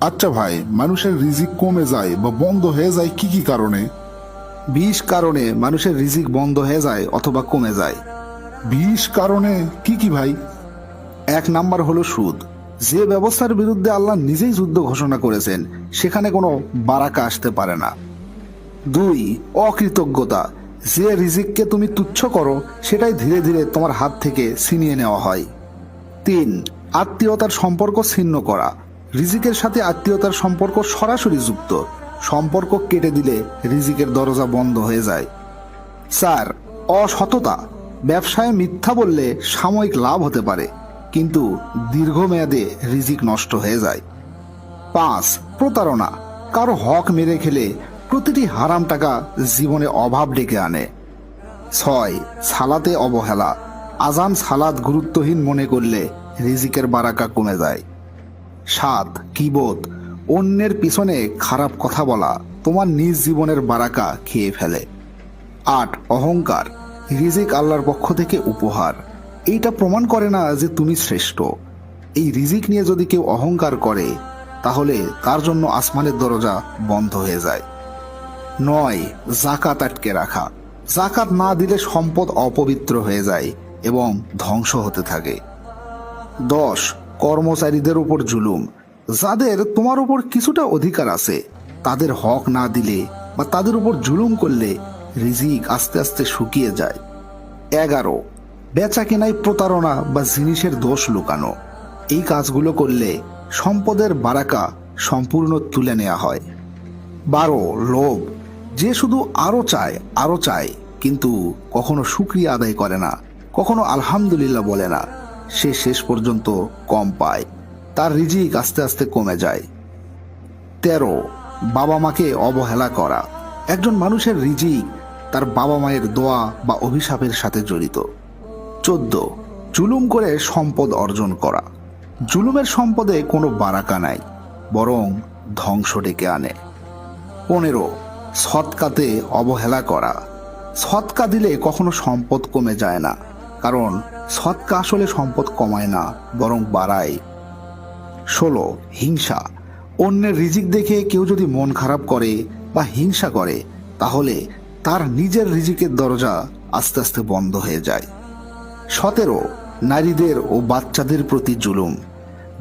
আচ্ছা ভাই, মানুষের রিজিক কমে যায় বা বন্ধ হয়ে যায় কি কি কারণে? 20 কারণে মানুষের রিজিক বন্ধ হয়ে যায় অথবা কমে যায়। 20 কারণে কি কি ভাই? 1 নাম্বার হলো সুদ। যে ব্যবস্থার বিরুদ্ধে আল্লাহ নিজেই যুদ্ধ ঘোষণা করেছেন সেখানে কোনো বারাকা আসতে পারে না। 2 অকৃতজ্ঞতা। যে রিজিককে তুমি তুচ্ছ করো সেটাই ধীরে ধীরে তোমার হাত থেকে ছিনিয়ে নেওয়া হয়। 3 আত্মীয়তার সম্পর্ক ছিন্ন করা। রিজিকের সাথে আত্মীয়তার সম্পর্ক সরাসরি যুক্ত। সম্পর্ক কেটে দিলে রিজিকের দরজা বন্ধ হয়ে যায়। 4 অসততা। ব্যবসায় মিথ্যা বললে সাময়িক লাভ হতে পারে, কিন্তু দীর্ঘমেয়াদে রিজিক নষ্ট হয়ে যায়। 5 প্রতারণা। কারো হক মেরে খেলে প্রতিটি হারাম টাকা জীবনে অভাব ডেকে আনে। 6 সালাতে অবহেলা। আজান সালাত গুরুত্বহীন মনে করলে রিজিকের বারাকা কমে যায়। 7 কিবত। অন্যের পিছনে খারাপ কথা বলা তোমার নিজ জীবনের বারাকা খেয়ে ফেলে। 8 অহংকার। রিজিক আল্লাহর পক্ষ থেকে উপহার, এইটা প্রমাণ করে না যে তুমি শ্রেষ্ঠ। এই রিজিক নিয়ে যদি কেউ অহংকার করে তাহলে তার জন্য আসমানের দরজা বন্ধ হয়ে যায়। 9 জাকাত আটকে রাখা। জাকাত না দিলে সম্পদ অপবিত্র হয়ে যায় এবং ধ্বংস হতে থাকে। 10 কর্মচারীদের উপর জুলুম। যাদের তোমার উপর কিছুটা অধিকার আছে তাদের হক না দিলে বা তাদের উপর জুলুম করলে রিজিক আস্তে আস্তে শুকিয়ে যায়। 11 বেচা কেনায় প্রতারণা বা জিনিসের দোষ লুকানো। এই কাজগুলো করলে সম্পদের বারাকা সম্পূর্ণ তুলে নেওয়া হয়। 12 লোভ। যে শুধু আরো চায় কিন্তু কখনো শুকরিয়া আদায় করে না, কখনো আলহামদুলিল্লাহ বলে না, সে শেষ পর্যন্ত কম পায়, তার রিজিক আস্তে আস্তে কমে যায়। 13 বাবা মাকে অবহেলা করা। একজন মানুষের রিজিক তার বাবা মায়ের দোয়া বা অভিশাপের সাথে জড়িত। 14 জুলুম করে সম্পদ অর্জন করা। জুলুমের সম্পদে কোনো বারাকা নাই, বরং ধ্বংস ডেকে আনে। 15 সৎকাতে অবহেলা করা। সৎকা দিলে কখনো সম্পদ কমে যায় না, কারণ সৎকা আসলে সম্পদ কমায় না বরং বাড়ায়। 16 হিংসা। অন্যের রিজিক দেখে কেউ যদি মন খারাপ করে বা হিংসা করে তাহলে তার নিজের রিজিকের দরজা আস্তে আস্তে বন্ধ হয়ে যায়। 17 নারীদের ও বাচ্চাদের প্রতি জুলুম।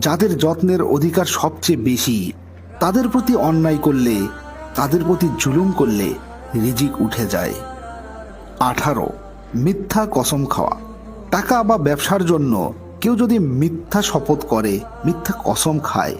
যাদের যত্নের অধিকার সবচেয়ে বেশি তাদের প্রতি অন্যায় করলে, তাদের প্রতি জুলুম করলে রিজিক উঠে যায়। 18 মিথ্যা কসম খাওয়া। টাকা বা ব্যবসার জন্য কেউ যদি মিথ্যা শপথ করে, মিথ্যা কসম খায়